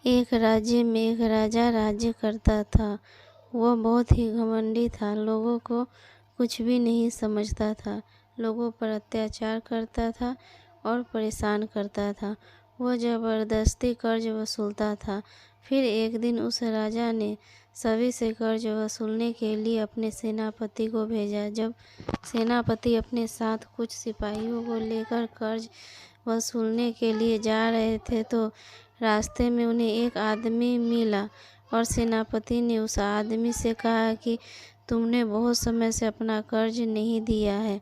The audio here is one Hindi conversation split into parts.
एक राज्य में एक राजा राज्य करता था। वह बहुत ही घमंडी था, लोगों को कुछ भी नहीं समझता था, लोगों पर अत्याचार करता था और परेशान करता था। वह ज़बरदस्ती कर्ज वसूलता था। फिर एक दिन उस राजा ने सभी से कर्ज वसूलने के लिए अपने सेनापति को भेजा। जब सेनापति अपने साथ कुछ सिपाहियों को लेकर कर्ज वसूलने के लिए जा रहे थे तो रास्ते में उन्हें एक आदमी मिला और सेनापति ने उस आदमी से कहा कि तुमने बहुत समय से अपना कर्ज नहीं दिया है।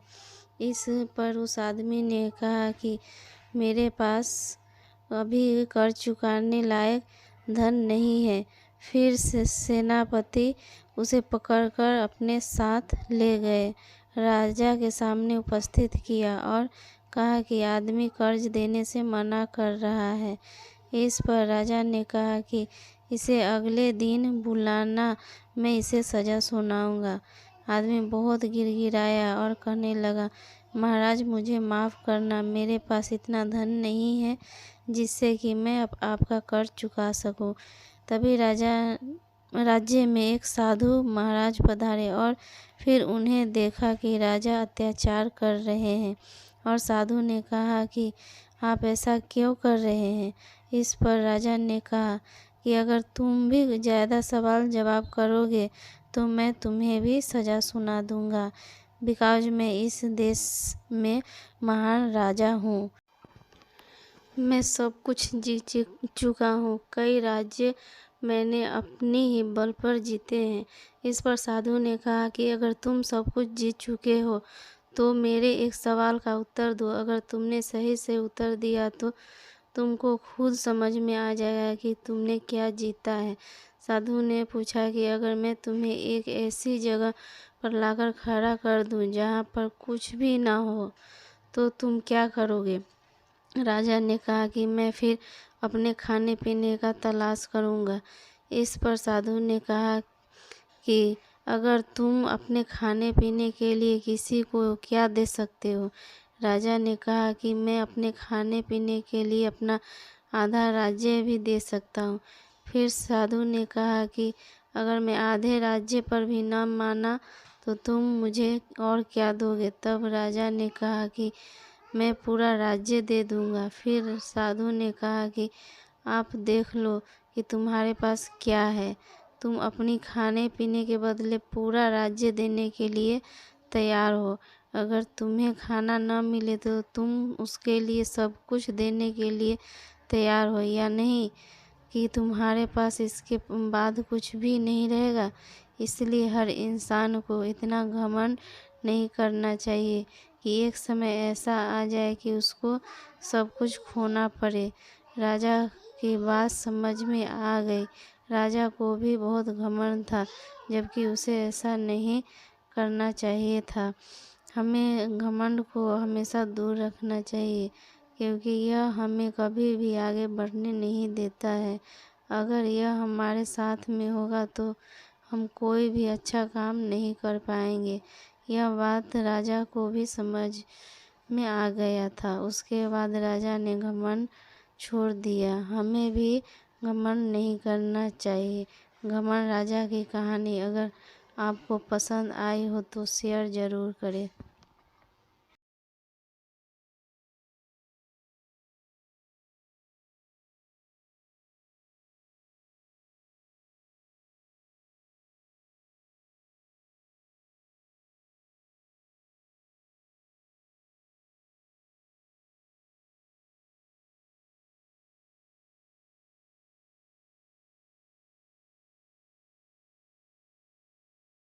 इस पर उस आदमी ने कहा कि मेरे पास अभी कर्ज चुकाने लायक धन नहीं है। फिर से सेनापति उसे पकड़कर अपने साथ ले गए, राजा के सामने उपस्थित किया और कहा कि आदमी कर्ज देने से मना कर रहा है। इस पर राजा ने कहा कि इसे अगले दिन बुलाना, मैं इसे सज़ा सुनाऊंगा। आदमी बहुत गिड़गिड़ाया और कहने लगा, महाराज मुझे माफ़ करना, मेरे पास इतना धन नहीं है जिससे कि मैं आपका कर्ज चुका सकूं। तभी राज्य में एक साधु महाराज पधारे और फिर उन्हें देखा कि राजा अत्याचार कर रहे हैं और साधु ने कहा कि आप ऐसा क्यों कर रहे हैं। इस पर राजा ने कहा कि अगर तुम भी ज़्यादा सवाल जवाब करोगे तो मैं तुम्हें भी सज़ा सुना दूंगा, बिकॉज मैं इस देश में महान राजा हूँ। मैं सब कुछ जीत चुका हूँ, कई राज्य मैंने अपनी ही बल पर जीते हैं। इस पर साधु ने कहा कि अगर तुम सब कुछ जीत चुके हो तो मेरे एक सवाल का उत्तर दो। अगर तुमने सही से उत्तर दिया तो तुमको खुद समझ में आ जाएगा कि तुमने क्या जीता है। साधु ने पूछा कि अगर मैं तुम्हें एक ऐसी जगह पर लाकर खड़ा कर दूं जहाँ पर कुछ भी ना हो तो तुम क्या करोगे। राजा ने कहा कि मैं फिर अपने खाने पीने का तलाश करूँगा। इस पर साधु ने कहा कि अगर तुम अपने खाने पीने के लिए किसी को क्या दे सकते हो। राजा ने कहा कि मैं अपने खाने पीने के लिए अपना आधा राज्य भी दे सकता हूँ। फिर साधु ने कहा कि अगर मैं आधे राज्य पर भी न माना तो तुम मुझे और क्या दोगे। तब राजा ने कहा कि मैं पूरा राज्य दे दूँगा। फिर साधु ने कहा कि आप देख लो कि तुम्हारे पास क्या है, तुम अपनी खाने पीने के बदले पूरा राज्य देने के लिए तैयार हो। अगर तुम्हें खाना न मिले तो तुम उसके लिए सब कुछ देने के लिए तैयार हो या नहीं, कि तुम्हारे पास इसके बाद कुछ भी नहीं रहेगा। इसलिए हर इंसान को इतना घमंड नहीं करना चाहिए कि एक समय ऐसा आ जाए कि उसको सब कुछ खोना पड़े। राजा की बात समझ में आ गई। राजा को भी बहुत घमंड था, जबकि उसे ऐसा नहीं करना चाहिए था। हमें घमंड को हमेशा दूर रखना चाहिए, क्योंकि यह हमें कभी भी आगे बढ़ने नहीं देता है। अगर यह हमारे साथ में होगा तो हम कोई भी अच्छा काम नहीं कर पाएंगे। यह बात राजा को भी समझ में आ गया था। उसके बाद राजा ने घमंड छोड़ दिया। हमें भी घमंड नहीं करना चाहिए। घमंड राजा की कहानी अगर आपको पसंद आई हो तो शेयर ज़रूर करें।